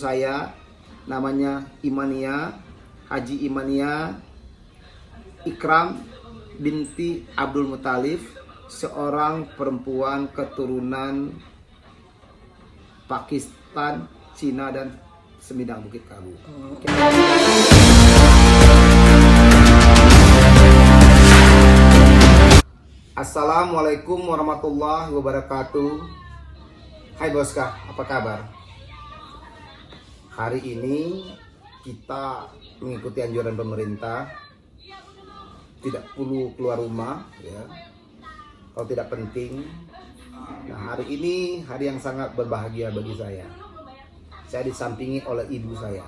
saya namanya Imania, Haji Imania Ikram binti Abdul Muthalib, seorang perempuan keturunan Pakistan, Cina, dan Semidang Bukit Kabu. Assalamualaikum warahmatullahi wabarakatuh. Hai Boska, apa kabar? Hari ini kita mengikuti anjuran pemerintah, tidak perlu keluar rumah ya, kalau tidak penting. Nah, hari ini hari yang sangat berbahagia bagi saya. Saya disampingi oleh ibu saya,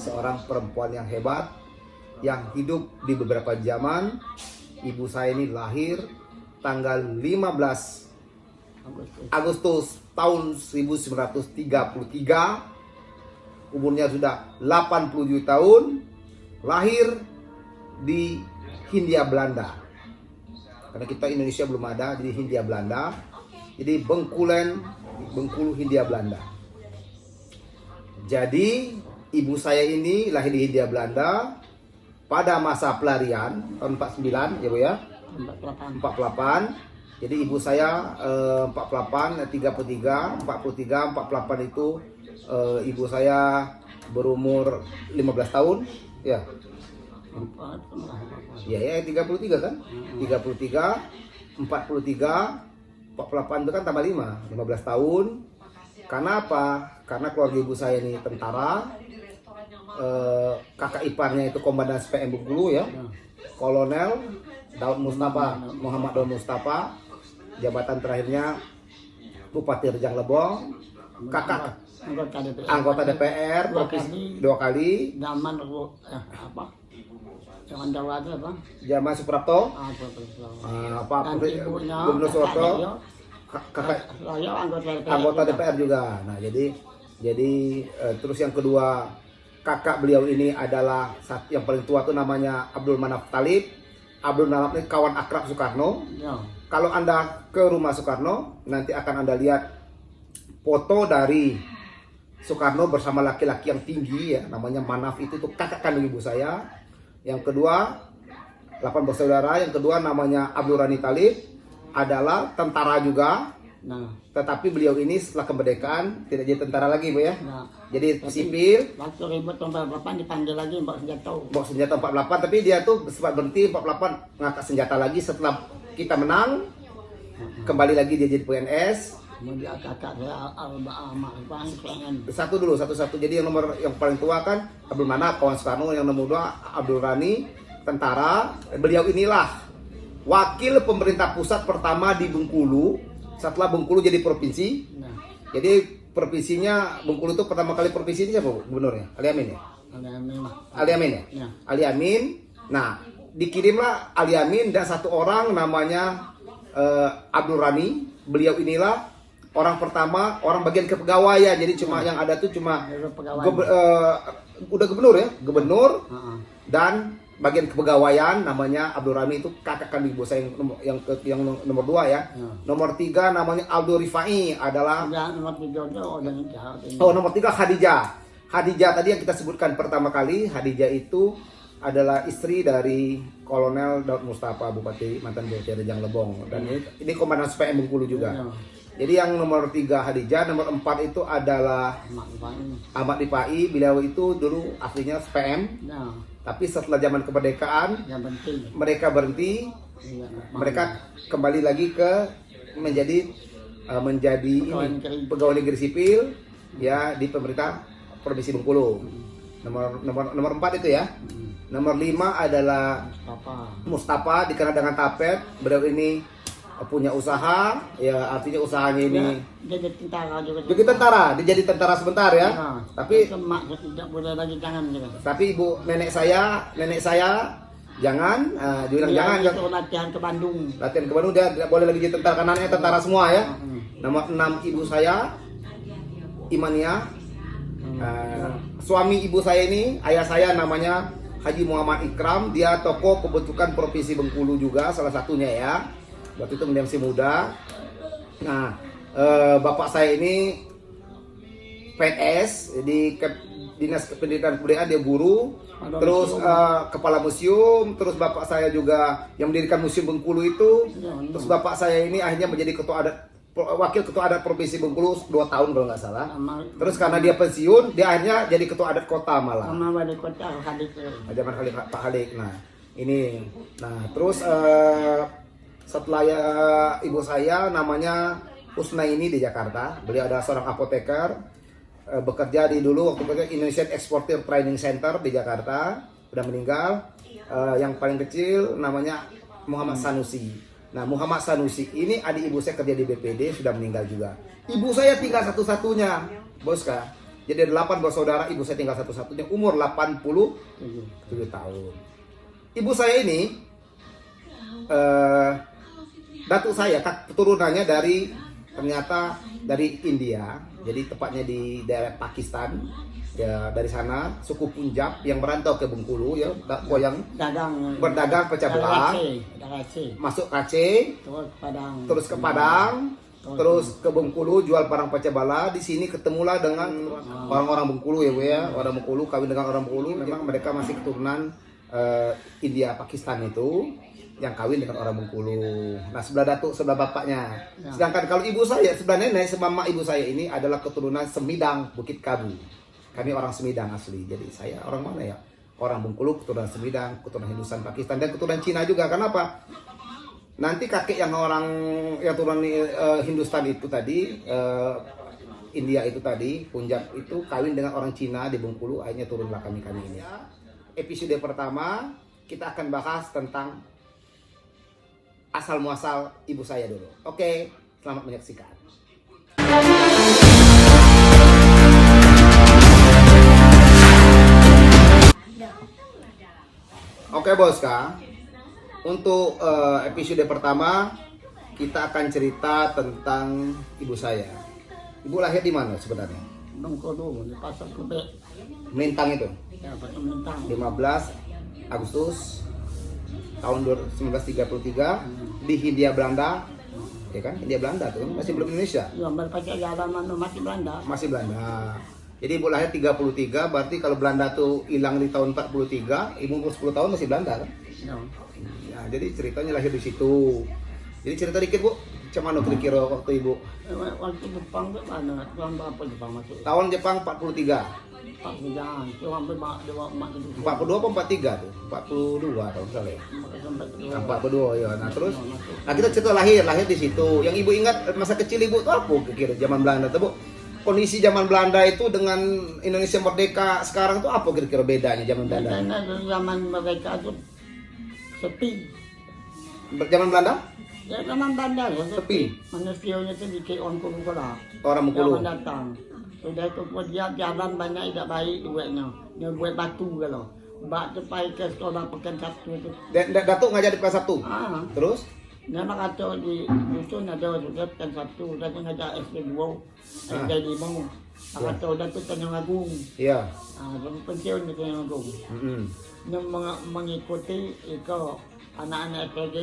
seorang perempuan yang hebat, yang hidup di beberapa zaman. Ibu saya ini lahir tanggal 15 Agustus tahun 1933. Umurnya sudah 87 tahun. Lahir di Hindia Belanda. Karena kita Indonesia belum ada, jadi Hindia Belanda. Jadi Bengkulu Hindia Belanda. Jadi ibu saya ini lahir di Hindia Belanda pada masa pelarian tahun 49 ya Bu ya. 48. Jadi ibu saya 48, 33, 48 itu ibu saya berumur 15 tahun ya. Ya 33 kan? 33, 43, 48 itu kan tambah 5 tahun. Karena apa? Karena keluarga ibu saya ini tentara. Kakak iparnya itu komandan SPM Bengkulu ya. Kolonel Daud Mustafa, Muhammad Daud Mustafa. Jabatan terakhirnya Bupati Rejang Lebong. Kakak anggota DPR dua kali. Zaman apa? Zaman Jawa itu apa? Zaman Suprapto. Pak Gubernur Suprapto. Kakak anggota DPR juga. Nah, jadi terus yang kedua, kakak beliau ini adalah yang paling tua tuh namanya Abdul Manaf Talib. Abdul Manaf ini kawan akrab Soekarno. Ya. Kalau Anda ke rumah Soekarno, nanti akan Anda lihat foto dari Soekarno bersama laki-laki yang tinggi ya, namanya Manaf. Itu tuh kakak kandung ibu saya. Yang kedua, 8 bersaudara. Yang kedua namanya Abdul Rani Talib, adalah tentara juga. Nah, tetapi beliau ini setelah kemerdekaan tidak jadi tentara lagi Bu ya. Nah, jadi sipil. Waktu ribut tahun 48 dipanggil lagi bawa senjata. Bawa senjata 48, tapi dia tuh sempat berhenti 48 ngangkat senjata lagi setelah kita menang. Kembali lagi dia jadi PNS. Kemudian kakak saya satu. Jadi yang paling tua kan Abdul Manaf kawan Soekarno, yang nomor 2 Abdul Rani tentara. Beliau inilah wakil pemerintah pusat pertama di Bengkulu setelah Bengkulu jadi provinsi. Nah. Jadi provinsinya Bengkulu itu pertama kali provinsi ini siapa gubernurnya? Ali Amin ya? Ali Amin ya? Ya. Ali Amin. Nah, dikirimlah Ali Amin dan satu orang namanya Abdul Rani. Beliau inilah orang pertama, orang bagian kepegawaian. Jadi cuma yang ada tuh cuma udah gubernur ya, gubernur dan bagian kepegawaian namanya Abdul Rani. Itu kakak kandung ibu saya yang nomor 2 ya. Nomor 3 namanya Abdul Rifai adalah nomor 3 Khadijah. Khadijah tadi yang kita sebutkan pertama kali. Khadijah itu adalah istri dari Kolonel Daud Mustafa, mantan Bupati Rejang Lebong, dan ini komandan SPM Bengkulu juga. Jadi yang nomor 3 Khadijah, nomor 4 itu adalah Ahmad Rifai. Beliau itu dulu aslinya SPM. Tapi setelah zaman kemerdekaan mereka berhenti. Mereka kembali lagi ke menjadi pegawai negeri sipil ya di pemerintah Provinsi Bengkulu. Nomor 4 itu ya. Nomor 5 adalah Mustafa, dikenal dengan Tapet. Beliau ini punya usaha ya, artinya usahanya ini jadi tentara juga. Dia jadi tentara sebentar ya. Nah, tapi tidak boleh lagi jangan gitu. Tapi ibu nenek saya jangan dibilang jangan latihan ke Bandung. Dia tidak boleh lagi jadi tentara, karena anaknya tentara semua ya. Nomor 6 ibu saya Imania. Suami ibu saya ini, ayah saya namanya Haji Muhammad Ikram. Dia tokoh pembentukan Provinsi Bengkulu juga salah satunya ya. Waktu itu masih muda. Nah, bapak saya ini PNS di Dinas Pendidikan Kebudayaan, dia guru. Ada Terus museum. kepala museum. Terus bapak saya juga yang mendirikan Museum Bengkulu itu. Ya, Terus bapak saya ini akhirnya menjadi wakil ketua adat provinsi Bengkulu 2 tahun kalau nggak salah. Terus karena dia pensiun, dia akhirnya jadi ketua adat kota malah. sama wali kota Hadik. Zaman Pak Halik. Nah, ini. Nah, terus setelah ibu saya namanya Husnaini di Jakarta. Beliau adalah seorang apoteker, bekerja di dulu waktu itu Indonesian Exporter Training Center di Jakarta. Sudah meninggal. Yang paling kecil namanya Muhammad Sanusi. Nah, Muhammad Sanusi ini adik ibu saya kerja di BPD, sudah meninggal juga. Ibu saya tinggal satu-satunya, Boska. Jadi 8 bersaudara, ibu saya tinggal satu-satunya, umur 87 tahun. Ibu saya ini datuk saya, keturunannya ternyata dari India, jadi tepatnya di daerah Pakistan. Ya, dari sana suku Punjab yang merantau ke Bengkulu ya, yang berdagang pecah belah, masuk Aceh, terus ke Padang, terus ke Bengkulu jual barang pecah belah. Di sini ketemulah dengan orang-orang Bengkulu ya Bu ya, orang Bengkulu kawin dengan orang Bengkulu. Memang mereka masih keturunan India Pakistan itu yang kawin dengan orang Bengkulu. Nah, sebelah datuk, sebelah bapaknya. Sedangkan kalau ibu saya, sebelah nenek, semama ibu saya ini adalah keturunan Semidang, Bukit Kabu. Kami orang Semidang asli. Jadi saya orang mana ya? Orang Bengkulu, keturunan Semidang, keturunan Hindustan Pakistan, dan keturunan Cina juga. Kenapa? Nanti kakek yang turunan Hindustan itu tadi, India itu tadi, Punjab itu kawin dengan orang Cina di Bengkulu, akhirnya turunlah kami ini. Episode pertama kita akan bahas tentang asal muasal ibu saya dulu. Oke, selamat menyaksikan. Oke Boska, untuk episode pertama kita akan cerita tentang ibu saya. Ibu lahir di mana sebenarnya? Bengkulu di Pasar Kebek. Melintang itu. Ya, Pasar Melintang. 15 Agustus tahun 1933 di Hindia Belanda. Ya kan? Hindia Belanda tuh masih belum Indonesia. Ya, berpacak jalan masih Belanda. Masih Belanda. Jadi ibu lahir 33, berarti kalau Belanda tuh hilang di tahun 43, ibu umur 10 tahun masih Belanda kan? Ya. Ya, jadi ceritanya lahir di situ. Jadi cerita dikit Bu, macam mana kira-kira waktu ibu? Waktu Jepang ke mana? Tahun berapa Jepang masuk? Tahun Jepang 43. Pak Jangan, cuma mak itu. 42 apa 43 tuh? 42 kalau salah ya. Nah, 42 ya. Nah, terus kita cerita lahir di situ. Yang ibu ingat masa kecil ibu tuh apa kira zaman Belanda tuh, Bu? Kondisi zaman Belanda itu dengan Indonesia merdeka sekarang tuh apa kira-kira bedanya zaman Belanda? Karena zaman mereka itu sepi. Zaman Belanda? Ya zaman Belanda ya Sepi. Manusianya itu dikit orang Bengkulu lah. Orang Bengkulu. Yang datang. Sudah itu pun dia jalan banyak tidak baik duitnya. Dia buat batu kalau. Bak tu pergi ke sekolah pekan Sabtu tu. Datuk ngajar di kelas 1. Ah, Terus? dia nak kata di dusun ada juga pekan Sabtu. Dia tu ngajar SD 2. SD 5. Dia kata dia tu Tanjung Agung. Iya. Ah, dia pensiun di Tanjung Agung. Dia mengikuti itu anak-anak SPG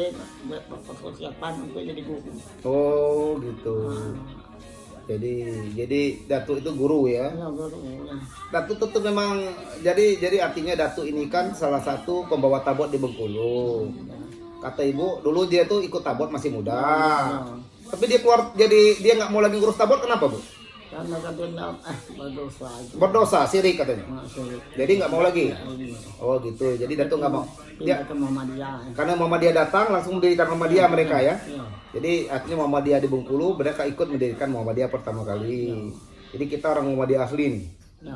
persiapan untuk jadi guru. Oh gitu. Jadi Datuk itu guru ya. Ya, guru. Ya. Datuk itu memang jadi artinya Datuk ini kan salah satu pembawa tabot di Bengkulu. Kata ibu dulu dia tuh ikut tabot masih muda. Tapi dia keluar jadi dia nggak mau lagi ngurus tabot, kenapa Bu? Karena katanya berdosa. Berdosa, sirik katanya. Maksudnya. Jadi nggak mau lagi. Oh gitu. Jadi Datuk nggak mau. Pindah ke Muhammadiyah. Karena Muhammadiyah datang langsung mendirikan Muhammadiyah mereka ya. Ya. Jadi artinya Muhammadiyah di Bengkulu mereka ikut mendirikan Muhammadiyah pertama kali. Jadi kita orang Muhammadiyah asli nih. Ya.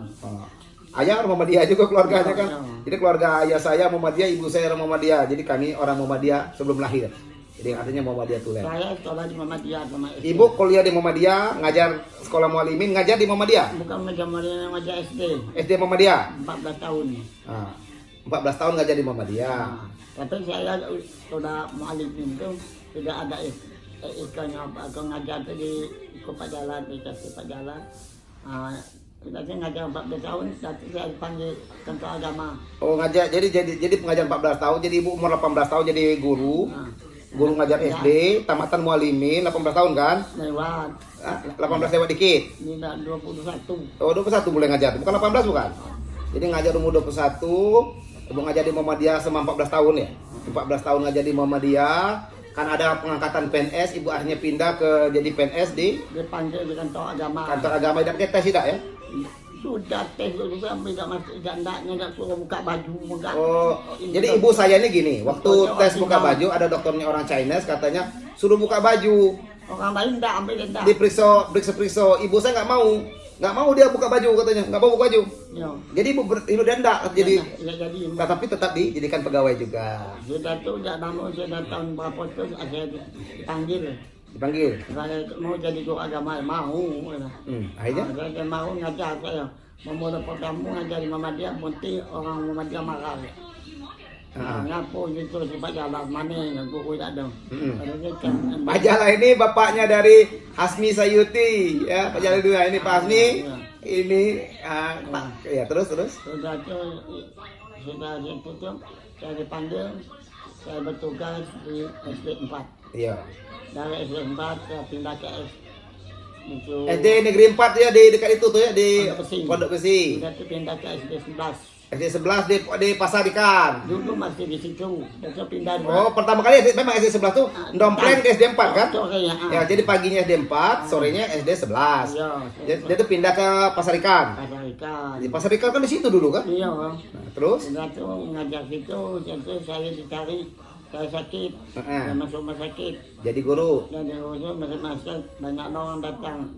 Ayah orang Muhammadiyah juga keluarganya kan. Ya. Jadi keluarga ayah saya Muhammadiyah, ibu saya orang Muhammadiyah. Jadi kami orang Muhammadiyah sebelum lahir. Jadi artinya Muhammadiyah Tulen. Saya sekolah di Muhammadiyah sama SD. Ibu kuliah di Muhammadiyah, ngajar sekolah mualimin, ngajar di Muhammadiyah. Bukan ngajar SD. SD Muhammadiyah. 14 tahun. Nah, 14 tahun ngajar di Muhammadiyah. Nah, tapi saya sudah mualim itu tidak ada ikannya apa ngajar di Pak Jalan, dikasih Pak Jalan. Kita ngajar 14 tahun, tapi saya panggil kantor agama. Oh ngajar, jadi pengajar 14 tahun, jadi ibu umur 18 tahun jadi guru. Nah, Guru ngajar SD, tamatan mualimin 18 tahun kan? lewat. 18 lewat dikit. Ini udah 21. Oh, 21 boleh ngajar. Bukan 18 bukan? Jadi ngajar umur 21, ibu ngajar di Muhammadiyah selama 14 tahun ya. 14 tahun ngajar di Muhammadiyah. Kan ada pengangkatan PNS, ibu akhirnya pindah ke jadi PNS di Dipanggil di kantor agama. kantor agama. Tidak tes tidak ya? Sudah tes juga tidak masuk jandanya, tidak suruh buka baju, buka. Oh, jadi ibu saya ini gini, waktu tes buka baju ada dokternya orang Chinese katanya suruh buka baju. Orang lain tidak ambil tidak. Diperiksa, ibu saya nggak mau dia buka baju katanya, nggak mau buka baju. Ya. Jadi ibu ibu denda jadi, Ya, jadi. tapi tetap dijadikan pegawai juga. Sudah tuh sudah lama, sudah tahun berapa tuh saya dipanggil. Dipanggil. Saya mau jadi guru agama, mau. Akhirnya Saya mau ngajar saya. Memulai pertama ngajar di Muhammadiyah, nanti orang Muhammadiyah marah. Ngapu gitu cepat jalan mana yang guru tak ada. Pak Jala ini bapaknya dari Hasmi Sayuti ya, Pak Jala dua ini Pak Hasmi. Ini Pak ya terus. Sudah itu tuh saya dipanggil, saya bertugas di SD 4. Iya. Dari SD 4 saya pindah ke itu SD Negeri 4 ya di dekat itu tuh ya di Pondok Besi. sudah pindah ke SD 11. SD 11 di Pasar Ikan. Dulu masih di situ, terus pindah. Oh, pertama kali memang SD 11 tuh dompleng ke SD 4 kan? Ya, jadi paginya SD 4, sorenya SD 11. Iya. Dia tuh pindah ke Pasar Ikan. Pasar Ikan. Di Pasar Ikan kan di situ dulu kan? Iya. Nah, terus? Sudah tuh ngajak situ, terus saya dicari, saya sakit, saya masuk rumah sakit. Jadi guru. Dan di rumah masuk banyak orang datang,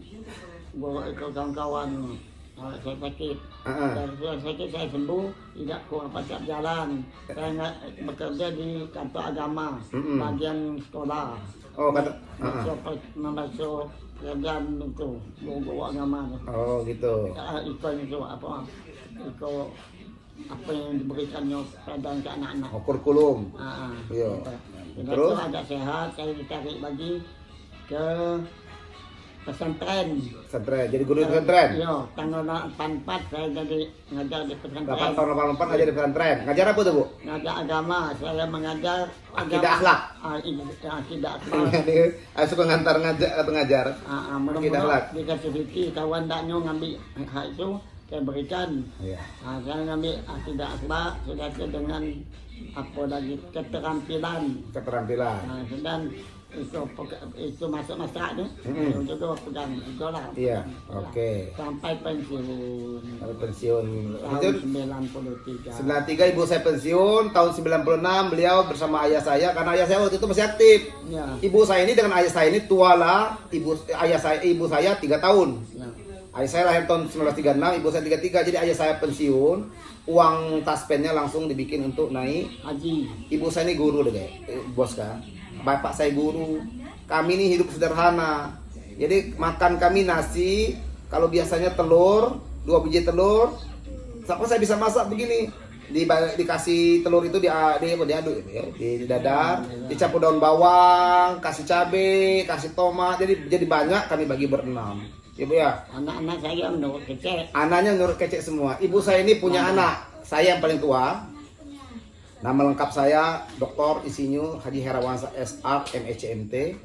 gua ikut kawan-kawan. Saya sakit, saya sakit saya sembuh, tidak kurang pacak jalan. Saya bekerja di kantor agama, bagian sekolah. Oh, kata Masuk kerjaan itu, guru agama. Oh, gitu. Ikut itu apa? Ikut apa yang diberikannya pada ke anak-anak. Oh, kurikulum. Iya. Terus agak sehat, saya ditarik lagi ke pesantren. Jadi guru di pesantren. Iya, tanggal 84 saya jadi ngajar di pesantren. 8 tahun 84 ngajar di pesantren. Ngajar apa tuh, Bu? Ngajar agama, saya mengajar Akidah akhlak. Akidah akhlak. Saya suka ngantar ngajar atau ngajar. Mudah-mudahan dikasih rezeki kawan daknya ngambil hak itu saya berikan. Iya. Saya ngambil akidah akhlak sudah dengan apa lagi keterampilan. Dan itu masuk masyarakat untuk pegang dolar. Iya, oke. Sampai pensiun. Pensiun. Tahun 93. 93 ibu saya pensiun, tahun 96 beliau bersama ayah saya karena ayah saya waktu itu masih aktif. Ya. Ibu saya ini dengan ayah saya ini tua lah, ibu saya 3 tahun. Ya. Ayah saya lahir tahun 1936, ibu saya 33, jadi ayah saya pensiun, uang taspennya langsung dibikin untuk naik Haji. Ibu saya ini guru deh, bos kan. Bapak saya guru. Kami ini hidup sederhana. Jadi makan kami nasi, kalau biasanya telur, 2 biji telur. Siapa saya bisa masak begini? Dikasih telur itu diaduk ya, di dadar, dicampur daun bawang, kasih cabai, kasih tomat. Jadi banyak kami bagi berenam. Ibu ya. Anak-anak saya menurut kecek. Anaknya menurut kecek semua. Ibu saya ini punya anak. Saya yang paling tua. Nama lengkap saya Dr. Insinyur Haji Herawansa SR MHCMT.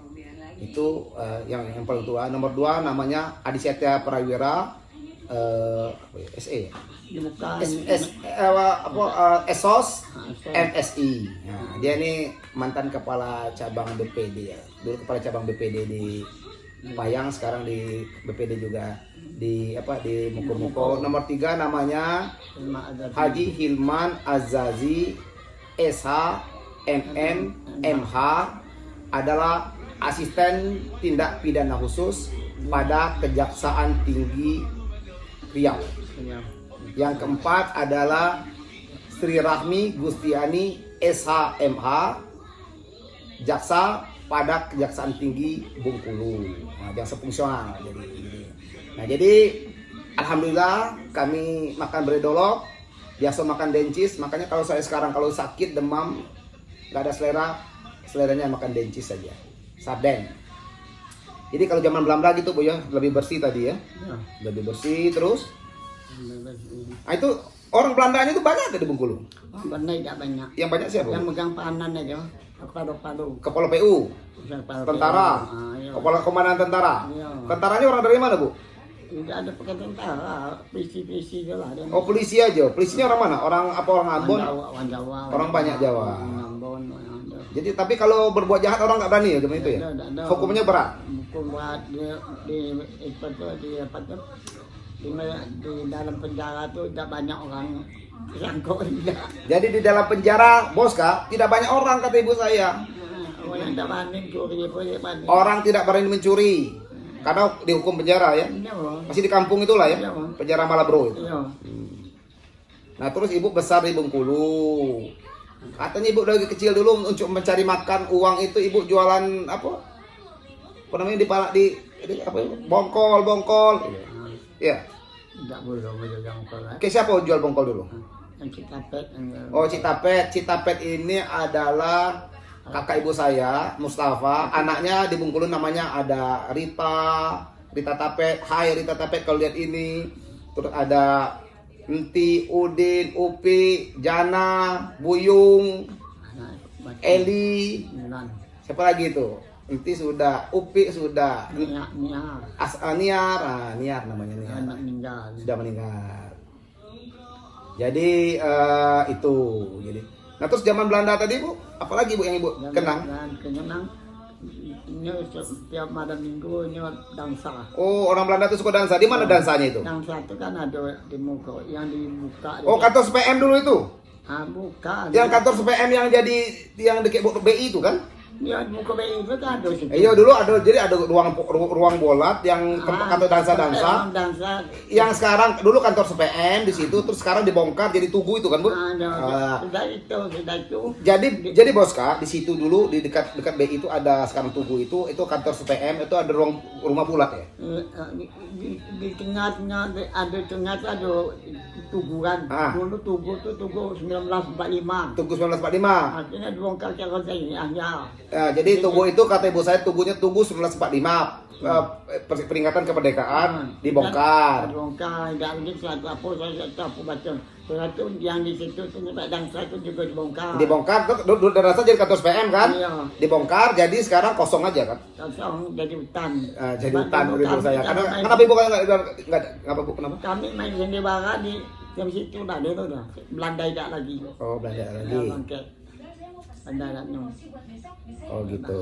Itu yang paling tua. Nomor 2 namanya Adi Setia Prawira SE. ESOS MSI. Nah, dia ini mantan kepala cabang BPD ya. Dulu kepala cabang BPD di Payang, sekarang di BPD juga di Muko-Muko. Nomor 3 namanya Haji Hilman Azazi SH MM MH, adalah asisten tindak pidana khusus pada Kejaksaan Tinggi Riau. Yang keempat adalah Sri Rahmi Gustiani SH MH, jaksa pada Kejaksaan Tinggi Bengkulu. Jaksa fungsional jadi alhamdulillah kami makan beredolok, biasa makan dencis. Makanya kalau saya sekarang kalau sakit demam nggak ada seleranya makan dencis saja, sarden. Jadi kalau zaman Belanda gitu Bu ya, lebih bersih tadi ya. Lebih bersih terus. Nah, itu orang Belandanya itu banyak di Bengkulu. Benar tidak banyak. Yang banyak siapa? Yang megang peranan aja. Palu-Palu. Kepala PU, tentara, Iya. kepala komandan tentara. Iya. Tentaranya orang dari mana, Bu? Tidak ada pakai tentara, polisi-polisi je lah. Dia Oh, polisi aja. Polisinya orang mana? Orang apa, orang Ambon? Orang Jawa. Orang banyak Jawa. Orang Ambon, orang Jawa. Jadi tapi kalau berbuat jahat orang nggak berani ya zaman itu ya? Ada. Hukumnya berat. Hukum berat di dalam penjara tuh tidak banyak orang yang kok tidak. Jadi di dalam penjara, Bos Kak, tidak banyak orang kata ibu saya. Orang tidak berani curi pun tidak berani. Orang tidak berani mencuri karena dihukum penjara ya. Iya, Bang. Masih di kampung itulah ya. Iya, Bang. Penjara Malabro itu. Iya. Nah, terus ibu besar di Bengkulu. Katanya ibu dari kecil dulu untuk mencari makan uang itu ibu jualan apa? Apa namanya di apa? Bongkol. Ya. Tidak boleh menjual kolak. Oke, siapa jual bongkol dulu? Yang Citapet. Oh, Citapet. Citapet ini adalah kakak ibu saya, Mustafa. Anaknya di Bengkulu namanya ada Rita Tapet. Hai Rita Tapet, kalau lihat ini. Terus ada Enti, Udin, Upi, Jana, Buyung, Eli. Siapa lagi itu? Enti sudah, Upi sudah, Niar. Niar namanya Niar. Anak meninggal. Sudah meninggal. Jadi itu. Jadi. Nah terus zaman Belanda tadi Bu, apalagi Bu yang Ibu kenang? Kenang. Ini setiap malam minggu ini dansa. Oh orang Belanda itu suka dansa. Di mana dansanya itu? Dansa itu kan ada di muka, yang dibuka. Oh kantor SPM dulu itu? Bukan. Yang kantor SPM yang dekat BI itu kan? Ya muka bayi itu kan ada situ. Iya dulu ada, jadi ada ruang bolat yang kantor dansa. Dansa. Yang sekarang dulu kantor SPM di situ, terus sekarang dibongkar jadi tugu itu kan Bu? Sudah itu. Jadi Bos Kak, di situ dulu di dekat BI itu ada sekarang tugu itu kantor SPM itu ada rumah bulat ya. Di tengah-tengah ada tugu kan. Dulu tugu 1945. Tugu 1945. Akhirnya dibongkar cara saya hanya. Jadi tugu itu kata ibu saya tugunya tugu 1945. Peringatan kemerdekaan dibongkar. Dibongkar, dan gitu apa saya tak baca. Terus yang di situ tuh dansa itu juga dibongkar. Dibongkar, dulu dansa jadi kantor SPM kan? Iya. Dibongkar, jadi sekarang kosong aja kan? Kosong jadi hutan. Jadi hutan ibu saya. Kenapa ibu nggak Bu kenapa? Kami main sendiri di situ dah dia tuh dah. Belanda tidak lagi. Oh Belanda lagi. Belanda. Oh gitu.